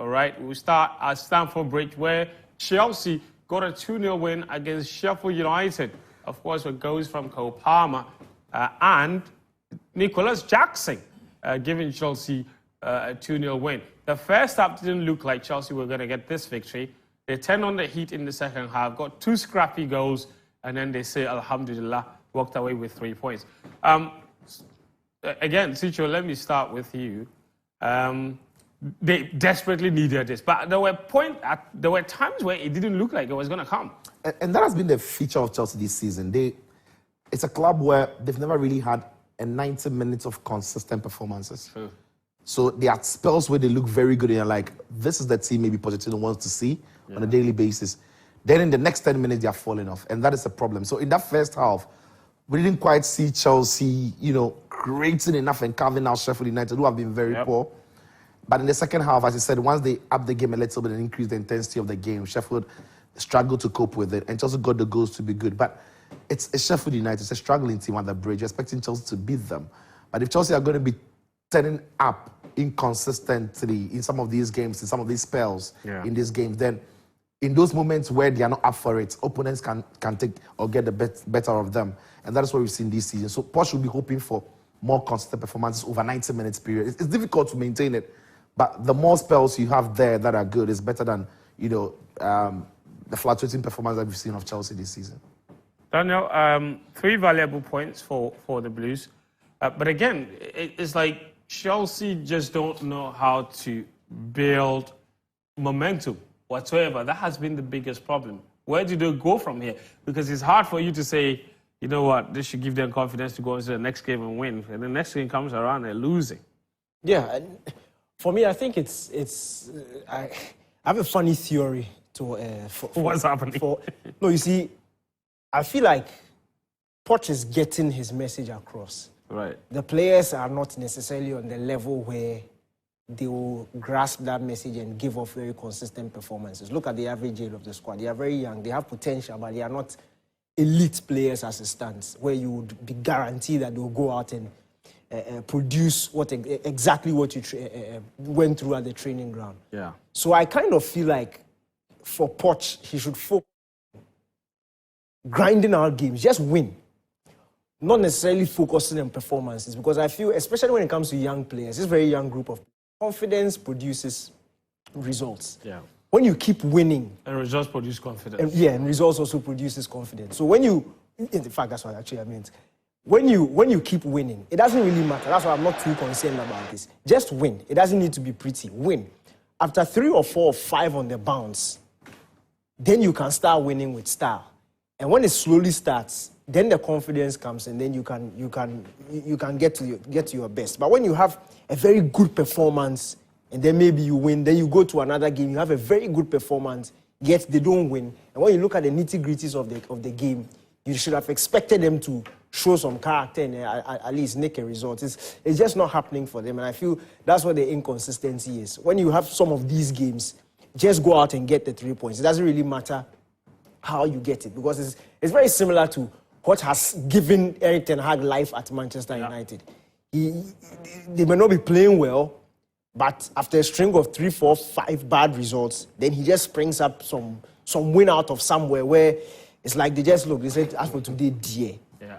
all right? We'll start at Stamford Bridge, where Chelsea got a 2-0 win against Sheffield United, of course, with goals from Cole Palmer and Nicholas Jackson, giving Chelsea a 2-0 win. The first half didn't look like Chelsea were going to get this victory. They turned on the heat in the second half, got 2 scrappy goals, and then they say, Alhamdulillah, walked away with 3 points. Again, Sicho, let me start with you. They desperately needed this, but there were times where it didn't look like it was going to come. And that has been the feature of Chelsea this season. It's a club where they've never really had a 90 minutes of consistent performances. True. So there are spells where they look very good and you're like, this is the team maybe Pochettino wants to see on a daily basis. Then in the next 10 minutes, they are falling off. And that is the problem. So in that first half, we didn't quite see Chelsea, creating enough and carving out Sheffield United, who have been very poor. But in the second half, as I said, once they upped the game a little bit and increased the intensity of the game, Sheffield struggled to cope with it and Chelsea got the goals to be good. But it's Sheffield United, it's a struggling team at the bridge. You're expecting Chelsea to beat them. But if Chelsea are going to be turning up inconsistently in some of these games, in some of these spells in these games, then in those moments where they are not up for it, opponents can take or get the better of them. And that is what we've seen this season. So Poch will be hoping for more consistent performances over 90 minutes period. It's difficult to maintain it, but the more spells you have there that are good is better than, the fluctuating performance that we've seen of Chelsea this season. Daniel, 3 valuable points for the Blues. But again, it's like Chelsea just don't know how to build momentum whatsoever. That has been the biggest problem. Where do they go from here? Because it's hard for you to say, you know what, this should give them confidence to go into the next game and win. And the next game comes around, they're losing. Yeah, and for me, I think I have a funny theory to for what's happening. No, you see, I feel like Poch is getting his message across. Right. The players are not necessarily on the level where they will grasp that message and give off very consistent performances. Look at the average age of the squad. They are very young. They have potential, but they are not elite players as it stands, where you would be guaranteed that they will go out and produce exactly what you went through at the training ground. Yeah. So I kind of feel like for Poch, he should focus on grinding out games, just win. Not necessarily focusing on performances, because I feel, especially when it comes to young players, this very young group of confidence produces results. Yeah. When you keep winning... And results produce confidence. And results also produces confidence. So when you... In fact, that's what actually I meant. When you keep winning, it doesn't really matter. That's why I'm not too concerned about this. Just win. It doesn't need to be pretty. Win. After 3 or 4 or 5 on the bounce, then you can start winning with style. And when it slowly starts, then the confidence comes, and then you can get to your best. But when you have a very good performance, and then maybe you win, then you go to another game, you have a very good performance, yet they don't win. And when you look at the nitty-gritties of the game, you should have expected them to show some character and at least make a result. It's just not happening for them, and I feel that's what the inconsistency is. When you have some of these games, just go out and get the 3 points. It doesn't really matter how you get it, because it's very similar to what has given Erik ten Hag life at Manchester United. They may not be playing well, but after a string of 3, 4, 5 bad results, then he just springs up some win out of somewhere where it's like they just look, they say, as for today, dear. Yeah.